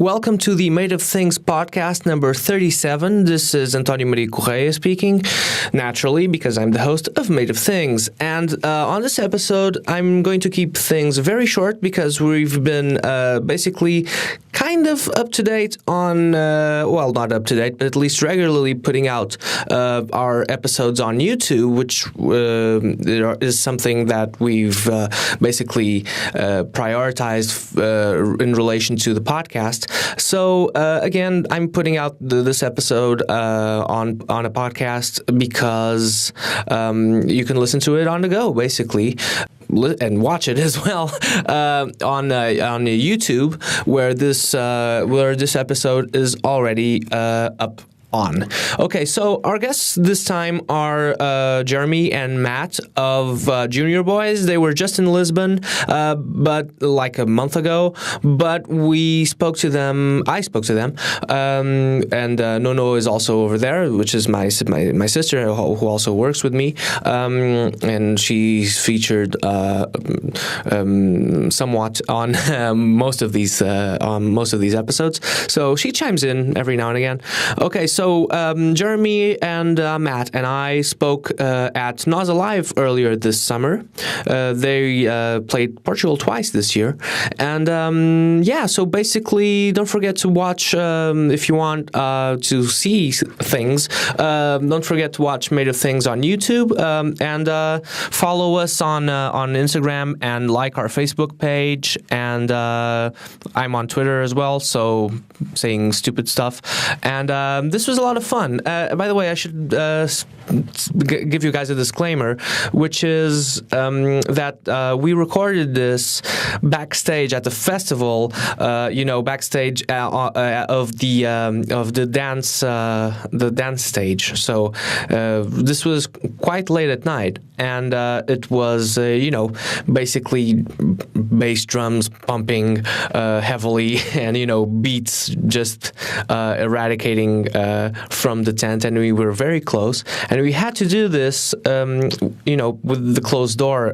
Welcome to the Made of Things podcast number 37. This is Antonio Maria Correia speaking, naturally, because I'm the host of Made of Things. And on this episode, I'm going to keep things very short because we've been basically kind of up to date on, well, not up to date, but at least regularly putting out our episodes on YouTube, which is something that we've basically prioritized in relation to the podcast. So again, I'm putting out this episode on a podcast because you can listen to it on the go, basically, and watch it as well on YouTube, where this episode is already up on. Okay, so our guests this time are Jeremy and Matt of Junior Boys. They were just in Lisbon, but like a month ago. But we spoke to them. I spoke to them, and Nono is also over there, which is my sister who also works with me, and she's featured somewhat on most of these episodes. So she chimes in every now and again. Okay, so Jeremy and Matt and I spoke at Nós Alive earlier this summer. They played Portugal twice this year. And so basically, don't forget to watch, if you want to see things, don't forget to watch Made of Things on YouTube, and follow us on Instagram and like our Facebook page. And I'm on Twitter as well, so saying stupid stuff. And this was a lot of fun. By the way, I should give you guys a disclaimer, which is that we recorded this backstage at the festival. Backstage of the dance stage. So this was quite late at night, and it was basically bass drums pumping heavily, and beats just eradicating from the tent, and we were very close, and we had to do this with the closed door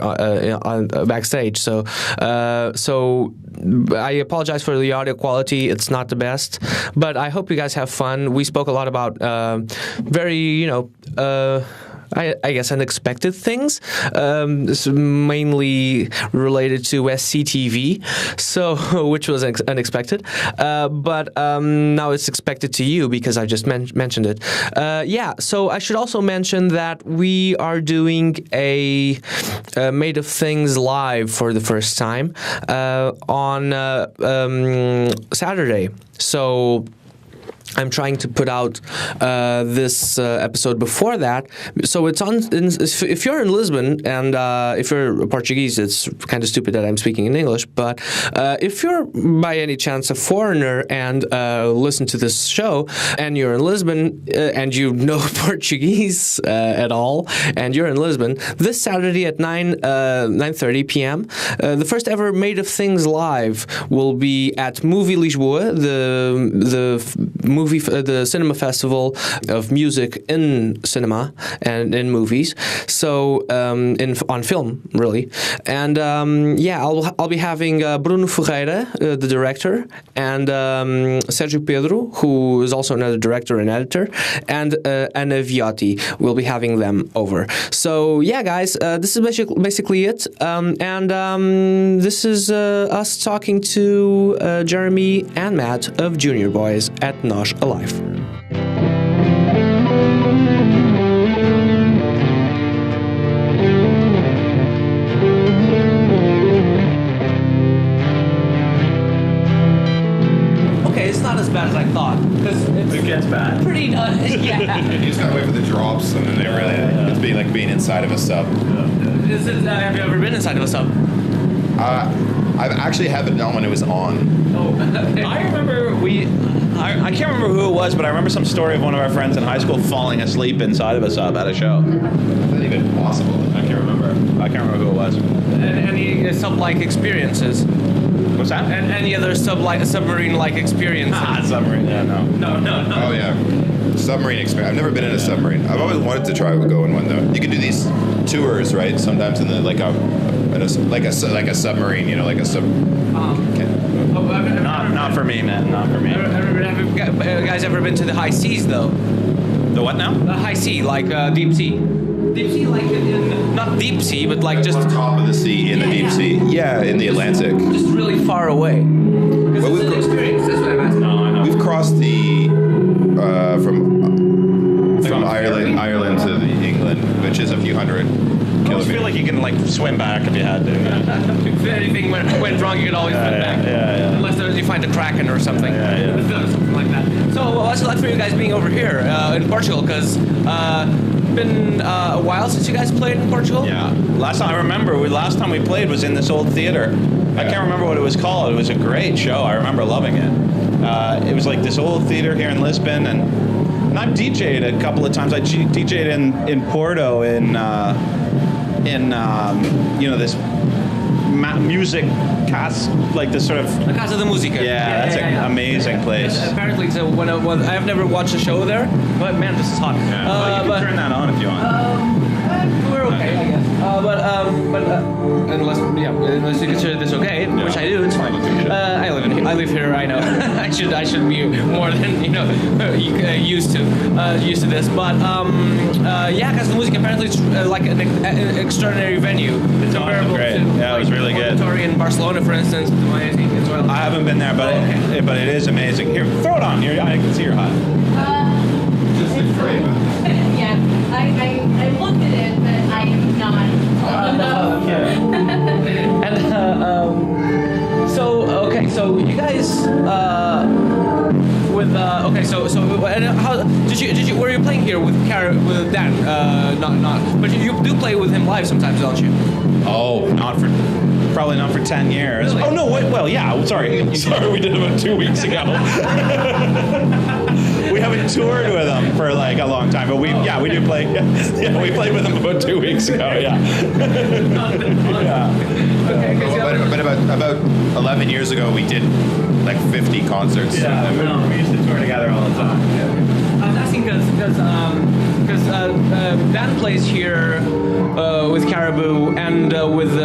backstage. So I apologize for the audio quality. It's not the best, but I hope you guys have fun. We spoke a lot about very I guess unexpected things. This is mainly related to SCTV, which was unexpected. But now it's expected to you because I just mentioned it. So I should also mention that we are doing a Made of Things live for the first time on Saturday. So I'm trying to put out this episode before that. So it's on. If you're in Lisbon and if you're Portuguese, it's kind of stupid that I'm speaking in English. But if you're by any chance a foreigner and listen to this show, and you're in Lisbon and you know Portuguese at all, and you're in Lisbon, this Saturday at 9:30 p.m., the first ever Made of Things live will be at Movie Lisboa, the cinema festival of music in cinema and in movies. So on film, really. And I'll be having Bruno Ferreira, the director, and Sergio Pedro, who is also another director and editor, and Ana Viotti. We'll be having them over. So yeah, guys, this is basically it. This is us talking to Jeremy and Matt of Junior Boys at Nós Alive. Okay, it's not as bad as I thought. It gets bad. Pretty, yeah. You just gotta wait for the drops, and then they really, it's being inside of a sub. Have you ever been inside of a sub? I actually haven't done when it was on. Oh, I remember I can't remember who it was, but I remember some story of one of our friends in high school falling asleep inside of a sub at a show. Is that even possible? I can't remember who it was. Any sub-like experiences? What's that? And any other submarine-like experiences? Submarine. Yeah, no. No. Oh yeah, submarine experience. I've never been in a submarine. I've always wanted to try go in one though. You can do these tours, right? Sometimes in the like a submarine, like a sub. Not for me, man. Not for me. Have you guys ever been to the high seas, though? The what now? High sea, like deep sea. Deep sea, like not deep sea, but like just on top of the sea in the deep sea. Yeah, in the Atlantic. Just really far away. Because it's an experience. That's what I'm asking. No, I know. We've crossed the from Ireland to the England, which is a few hundred I always feel kilometers. like you can like swim back if you had to. If anything went wrong, you could always put it back. Yeah. Unless you find a kraken or something. Something like that. So what's it like for you guys being over here in Portugal? Because been a while since you guys played in Portugal. Yeah. Last time we played was in this old theater. I can't remember what it was called. It was a great show. I remember loving it. It was like this old theater here in Lisbon, and I've DJ'd a couple of times. I DJ'd in Porto in this music cast, like this sort of. La Casa de Música. Yeah, that's an amazing place. Apparently, so when I've never watched a show there, but man, this is hot. Well, you can turn that on if you want. We're okay, I guess. Unless you consider this okay, which I do, it's fine. I live here. I know. I should be more than used to this. But yeah, because the music apparently is like an extraordinary venue. It's awesome, great. Yeah, it was really good. In Barcelona, for instance, with amazing as well. I haven't been there, but it is amazing. Here, throw it on. Here, I can see you're hot. Yeah, I looked at it, but I am not. And so you guys and how did you were you playing here with Dan? But you do play with him live sometimes, don't you? Oh, probably not for 10 years. Really? Oh no, wait, well, yeah. Sorry, we did it about 2 weeks ago. We haven't toured with him for like a long time, but we do play. Yeah, we played with him about 2 weeks ago. Yeah. Okay, But about 11 years ago, we did like 50 concerts. Yeah, we used to tour together all the time. I was asking because Dan plays here with Caribou and with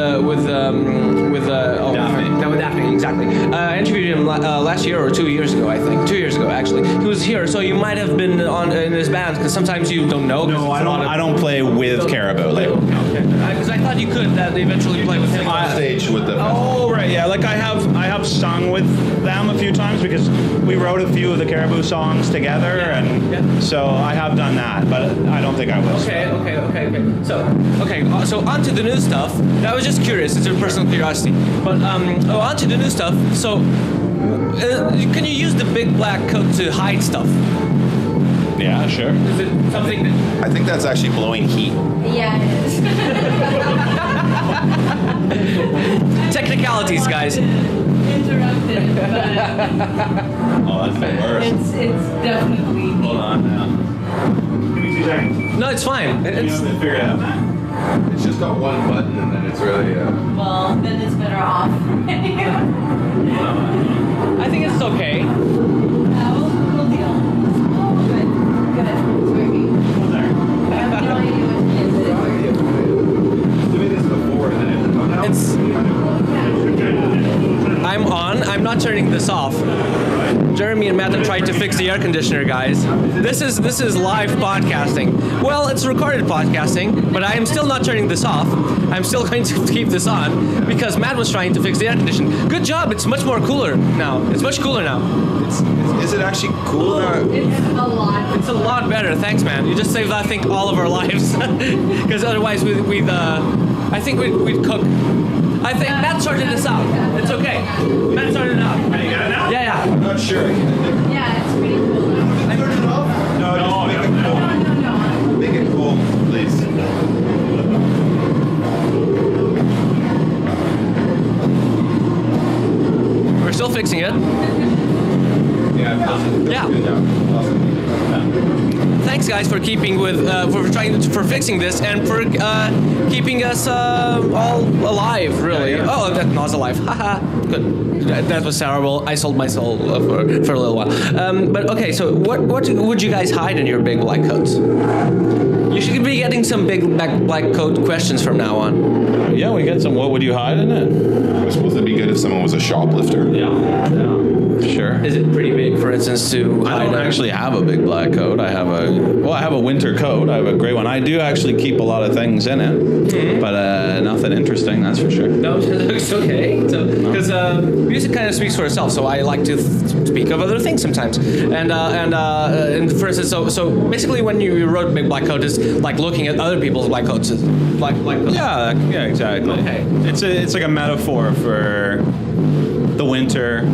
Daphne, exactly. I interviewed him last year or 2 years ago, I think. 2 years ago, actually. He was here, so you might have been in his band because sometimes you don't know. No, I don't play with Caribou. Because I thought you could eventually play with him. On stage with the. Oh right, yeah. Like I have sung with them a few times because we wrote a few of the Caribou songs together, and so I have done that, but I don't think I will. Okay. So on to the new stuff. I was just curious. It's a personal curiosity. But on to the new stuff. So can you use the big black coat to hide stuff? Yeah, sure. Is it something that... I think that's actually blowing heat. Yeah, it is. Technicalities, guys. Interrupted, but Oh, that's the worst. it's definitely. Hold on now. Give me 2 seconds. No, it's fine. It's, Figure it out. It's just got one button, and then it's really. Well, then it's better off. I think it's okay. We'll deal. Oh, good. It's working. I have no idea what it is, but it's working. Doing this before, and then It's... I'm on. I'm not turning this off. Jeremy and Matt have tried to fix the air conditioner, guys. This is live podcasting. Well, it's recorded podcasting, but I am still not turning this off. I'm still going to keep this on because Matt was trying to fix the air conditioner. Good job. It's much more cooler now. It's much cooler now. Is it actually cool? It's a lot. It's a lot better. Thanks, man. You just saved, I think, all of our lives. Because otherwise, I think we'd cook. I think Matt sorted this out. It's okay. Matt sorted it out. You got it now? Yeah. I'm not sure. Yeah, it's pretty cool. I turned it off? No, just make it cool. Make it cool, please. We're still fixing it. Yeah. Yeah. Awesome. Thanks, guys, for keeping for fixing this and for keeping us all alive. Really. Yeah. Oh, that Nos alive. Haha. good. That was terrible. I sold my soul for a little while. But okay, so what would you guys hide in your big black coats? You should be getting some big black coat questions from now on. Yeah, we get some. What would you hide in it? It was supposed to be good if someone was a shoplifter. Yeah. Sure. Is it pretty big, for instance, to hide? I don't actually have a big black coat. I have a winter coat. I have a gray one. I do actually keep a lot of things in it, but nothing interesting, that's for sure. No, it's okay. So, because music kind of speaks for itself, so I like to speak of other things sometimes. And for instance, so basically, when you wrote Big Black Coat, is like looking at other people's black coats, like Yeah, exactly. Okay. It's like a metaphor for the winter.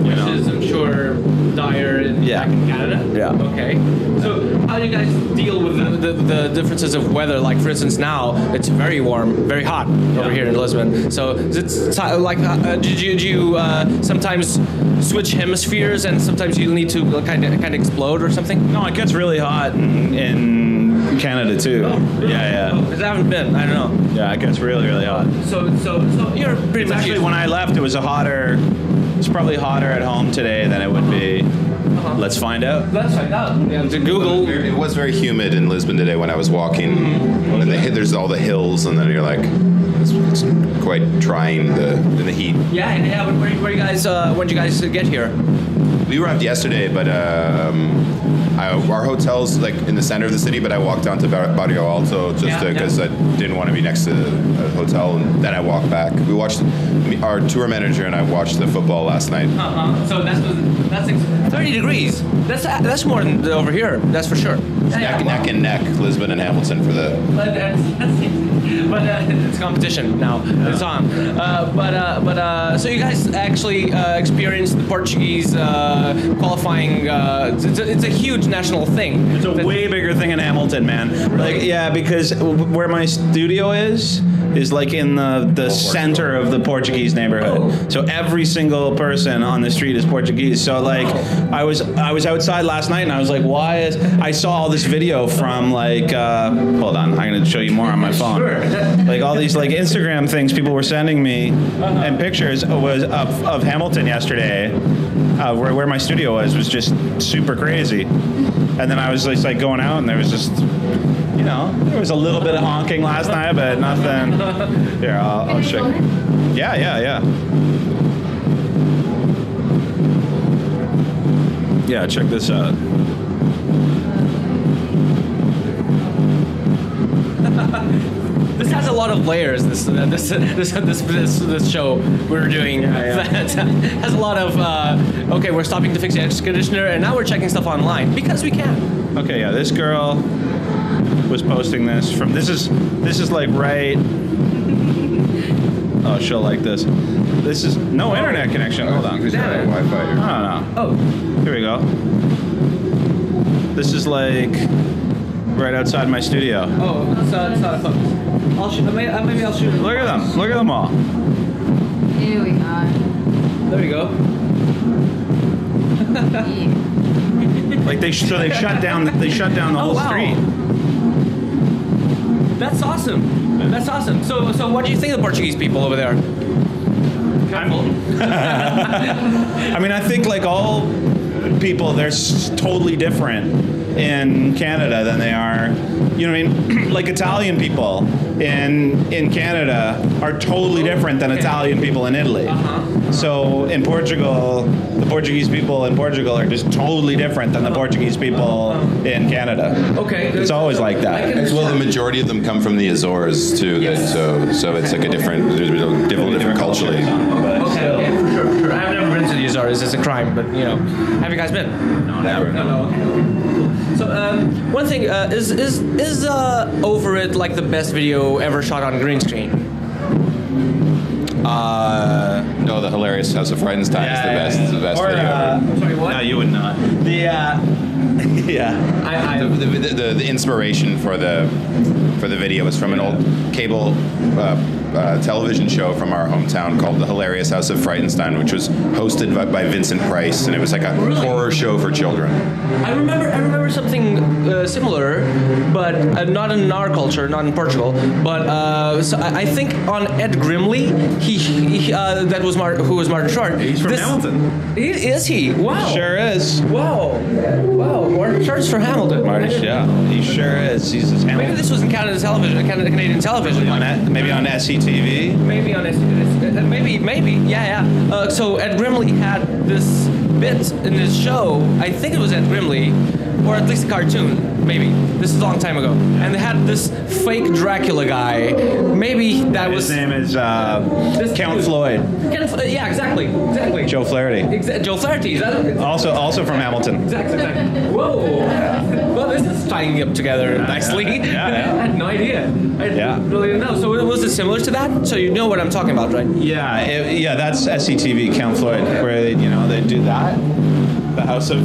Which is, I'm sure, dire back in Canada. Yeah. Okay. So how do you guys deal with the differences of weather? Like, for instance, now it's very warm, very hot over here in Lisbon. So it's like, did you sometimes switch hemispheres and sometimes you need to kind of explode or something? No, it gets really hot in Canada too. Yeah. Because I haven't been. I don't know. Yeah, it gets really, really hot. So you're pretty much Actually, when I left, it was It's probably hotter at home today than it would be. Let's find out. Let's find out. Yeah, to Google. It was very humid in Lisbon today when I was walking. And there's all the hills, and then you're like, it's quite trying in the heat. Yeah. Where you guys? When did you guys get here? We arrived yesterday, but our hotel's like in the center of the city. But I walked down to Barrio Alto just because I didn't want to be next to a hotel, and then I walked back. We watched our tour manager and I watched the football last night. So that's 30 degrees. That's more than over here. That's for sure. Neck and neck, Lisbon and Hamilton for the. But it's competition now. It's on. So you guys actually experienced the Portuguese qualifying. It's a huge national thing. It's a way bigger thing in Hamilton, man. Like, yeah, because where my studio is like in the center of the Portuguese neighborhood. So every single person on the street is Portuguese. So like, I was outside last night and I was like, I saw all this video from like, hold on, I'm gonna show you more on my phone. Sure. Like all these like Instagram things people were sending me and pictures was of Hamilton yesterday, where my studio was just super crazy. And then I was just like going out and there was just, there was a little bit of honking last night, but nothing. Here, I'll check. Yeah. Yeah, check this out. This has a lot of layers. This show we're doing that has a lot of. Okay, we're stopping to fix the air conditioner, and now we're checking stuff online because we can. Okay, yeah, this girl was posting this from. This is like right. Oh, she'll like this. This is no internet connection. Hold on. Wi-Fi here. No. Oh, Here we go. This is like right outside my studio. oh, it's not a focus. Maybe I'll shoot it. Look at them. Look at them all. Here we go. There we go. Like they shut down the whole wow. street. That's awesome. That's awesome. So what do you think of the Portuguese people over there? I mean, I think like all people, they're totally different in Canada than they are, you know what I mean? Like Italian people in Canada are totally different than Italian people in Italy. So in Portugal, the Portuguese people in Portugal are just totally different than the Portuguese people in Canada. Okay. It's always like that. As well, the majority of them come from the Azores too. Yes. So it's like a different culturally. Okay, for sure. I've never been to the Azores. It's a crime, but have you guys been? No, never. No. Okay. So one thing is Over It like the best video ever shot on green screen? No, the hilarious House of Friends time is the best. It's the best Or, video. Sorry, what? No, you would not. The inspiration for the video was from an old cable television show from our hometown called The Hilarious House of Frightenstein, which was hosted by Vincent Price, and it was like a horror show for children. I remember something similar, but not in our culture, not in Portugal. But so I think on Ed Grimley, he that was who was Martin Short. He's from Hamilton. Is he? Wow. Sure is. Wow. Martin Short's from Hamilton. Yeah, he sure is. He's just Hamilton. Maybe this was in Canada television, Canadian television. Maybe on SCTV. Maybe on maybe. Yeah. So Ed Grimley had this bit in his show. I think it was Ed Grimley, or at least a cartoon. Maybe this is a long time ago, and they had this fake Dracula guy. Maybe that was his name is Count Floyd. Yeah, exactly. Joe Flaherty. Joe Flaherty. Is that Also from Hamilton. Exactly. Whoa. Well, this is tying up together nicely. Yeah. I had no idea. I really didn't know. So was it similar to that? So you know what I'm talking about, right? Yeah, that's SCTV, Count Floyd, where they do that. The House of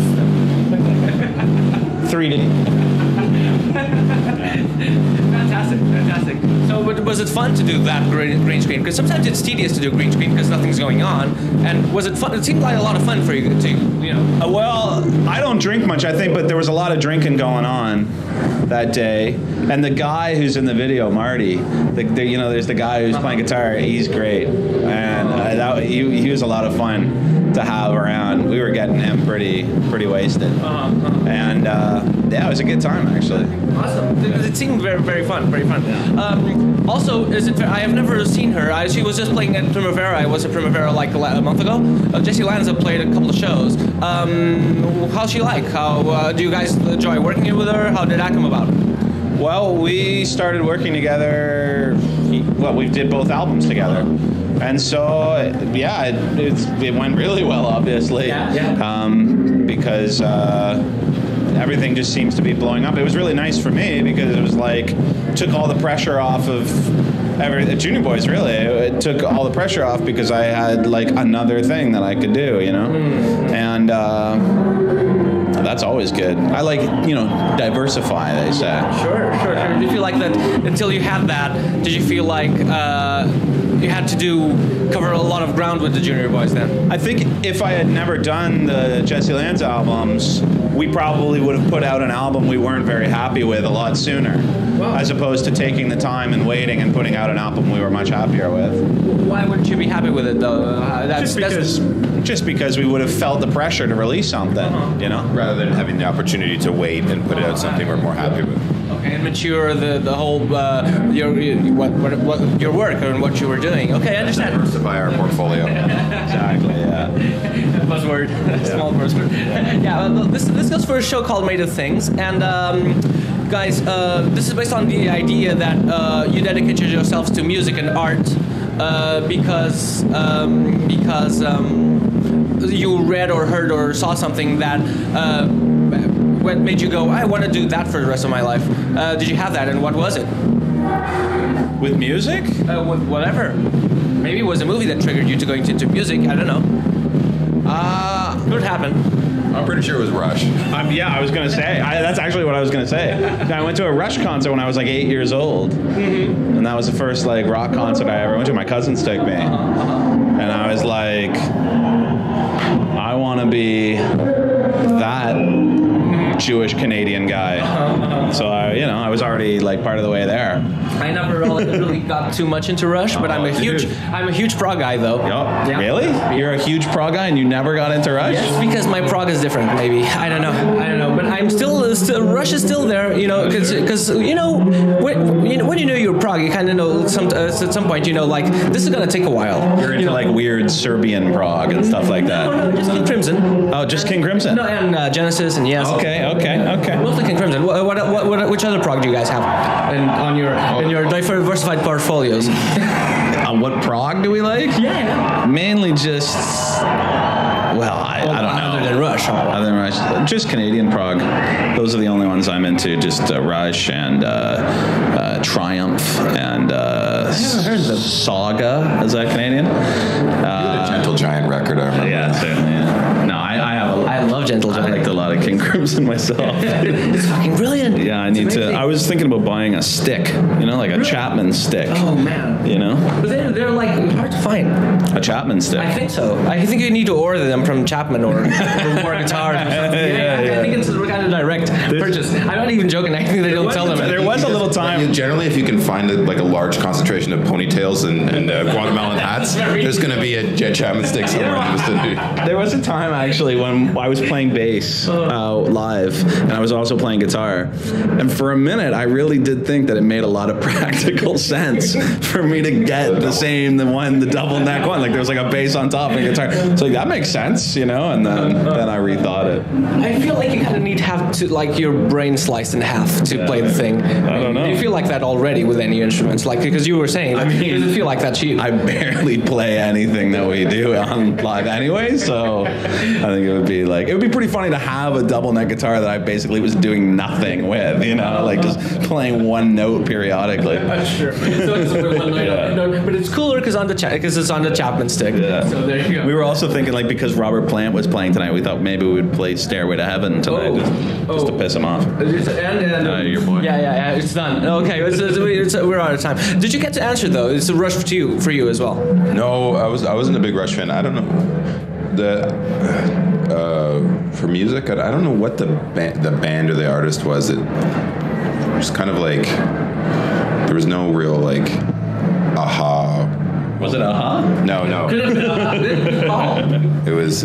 3D. Fantastic. So was it fun to do that green screen? Because sometimes it's tedious to do green screen because nothing's going on. And was it fun? It seemed like a lot of fun for you to, Well, I don't drink much, I think, but there was a lot of drinking going on that day. And the guy who's in the video, Marty, there's the guy who's playing guitar. He's great, and he was a lot of fun to have around. We were getting him pretty wasted, and it was a good time actually. Awesome. It seemed very, very fun. Also, is it fair? I have never seen her. She was just playing at Primavera. I was at Primavera like a month ago. Jessie Lanza played a couple of shows. How's she like? How do you guys enjoy working with her? How did that come about? Well, we started working together. We did both albums together. And so, it went really well, obviously. Because everything just seems to be blowing up. It was really nice for me because it was like, took all the pressure off of Junior Boys, really. It took all the pressure off because I had like another thing that I could do, And that's always good. I like, diversify, they say. Sure. Did you feel like that until you had that? Did you feel like you had to cover a lot of ground with the Junior Boys then? I think if I had never done the Jessie Lanza albums, we probably would have put out an album we weren't very happy with a lot sooner, as opposed to taking the time and waiting and putting out an album we were much happier with. Why wouldn't you be happy with it though? Just because we would have felt the pressure to release something, rather than having the opportunity to wait and put out something we're more happy with. Okay, and mature the whole your work and what you were doing. Okay, I understand. Diversify our portfolio. Exactly. Yeah. Buzzword. Small buzzword. Well, this goes for a show called Made of Things, and guys, this is based on the idea that you dedicated yourselves to music and art because you read or heard or saw something that what made you go, I want to do that for the rest of my life. Did you have that, and what was it? With music? With whatever. Maybe it was a movie that triggered you to going into music. I don't know. Could happen. I'm pretty sure it was Rush. I was going to say. That's actually what I was going to say. I went to a Rush concert when I was like 8 years old. Mm-hmm. And that was the first like rock concert I ever went to. My cousins took me. And I was like, I want to be that Jewish Canadian guy. So I was already like part of the way there. I never really got too much into Rush, but I'm a huge prog guy though. Yeah. Really? You're a huge prog guy and you never got into Rush? Yes, because my prog is different. Maybe I don't know. But I'm still Rush is still there. Because when you know you're prog, you kind of know at some point like this is gonna take a while. You're into like weird Serbian prog and stuff like that. No, just King Crimson. Oh, just King Crimson. No, and Genesis and Yes. Okay. Mostly King Crimson. Which other prog do you guys have in your diversified portfolios? What prog do we like? Yeah. Mainly just. Well, I don't know. Other than Rush. Other than Rush. Just Canadian prog. Those are the only ones I'm into. Just Rush and Triumph and I haven't heard them. Saga. Is that Canadian? The Gentle Giant record, I remember. Yeah, certainly. Yeah. No, I have a I love gentle I giant. liked a lot of King Crimson myself. It's fucking brilliant. Yeah, I It's need to. amazing. I was thinking about buying a stick, like a Chapman stick. Oh man. But they're like hard to find. A Chapman stick. I think so. I think you need to order them from Chapman or War Guitars or something. I think it's a kind of direct purchase. I'm not even joking. I think they don't sell them. There was a little time. Generally, if you can find a large concentration of ponytails and guatemalan hats, there's going to be a Jet Chapman stick somewhere in the vicinity. There was a time actually when I was playing bass live, and I was also playing guitar. And for a minute, I really did think that it made a lot of practical sense for me to get the double neck one. Like there was like a bass on top and a guitar. So that makes sense, and then I rethought it. I feel like you kind of need to have your brain sliced in half to play the thing. I don't know. Do you feel like that already with any instruments? Because you were saying, I mean, does it feel like that to you? I barely play anything that we do on live anyway, so I think it would be pretty funny to have a double neck guitar that I basically was doing nothing with, just playing one note periodically. Sure. So it's but it's cooler because it's on the Chapman stick. Yeah. So there you go. We were also thinking because Robert Plant was playing tonight, we thought maybe we would play Stairway to Heaven tonight just to piss him off. Your boy. Yeah, it's done. Okay, we're out of time. Did you get to answer though? It's a rush for you as well. No, I wasn't a big Rush fan. I don't know for music. I don't know what the band or the artist was. It was kind of like there was no real aha. Was it Aha? No. It was.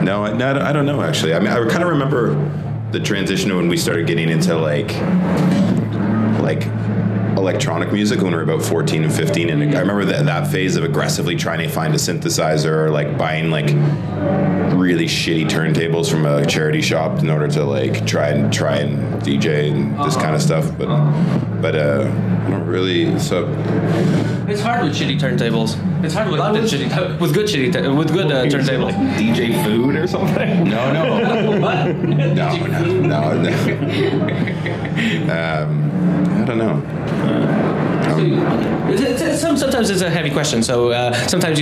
No, I don't know actually. I mean, I kind of remember the transition when we started getting into like electronic music when we were about 14 and 15, and I remember that phase of aggressively trying to find a synthesizer or buying really shitty turntables from a charity shop in order to try and DJ and this kind of stuff, but I don't really. So it's hard with shitty turntables. It's hard with good turntables. DJ Food or something? No. What? No. I don't know. Sometimes it's a heavy question. So sometimes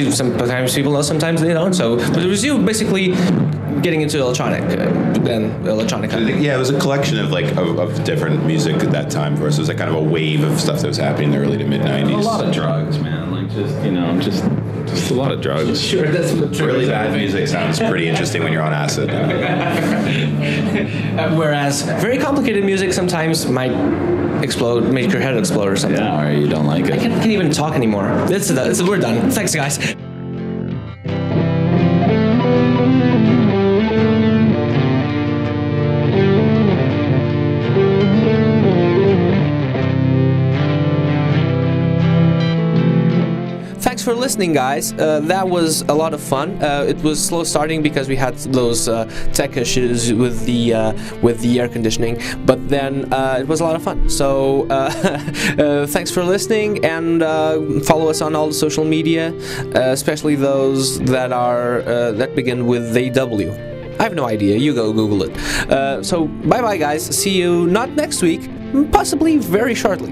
people know, sometimes they don't. So, but it was you basically getting into electronic. Yeah, it was a collection of different music at that time. For us, it was kind of a wave of stuff that was happening in the early to mid '90s. A lot of drugs, man. Just a lot of drugs. Sure, that's what Really bad music sounds pretty interesting when you're on acid. Whereas very complicated music sometimes might make your head explode or something. Yeah, or you don't like it. I can't even talk anymore. We're done. Thanks, guys. Thanks for listening, guys. That was a lot of fun. It was slow starting because we had those tech issues with the air conditioning, but then it was a lot of fun. So thanks for listening, and follow us on all the social media, especially those that begin with AW. I have no idea. You go Google it. So bye bye, guys. See you not next week, possibly very shortly.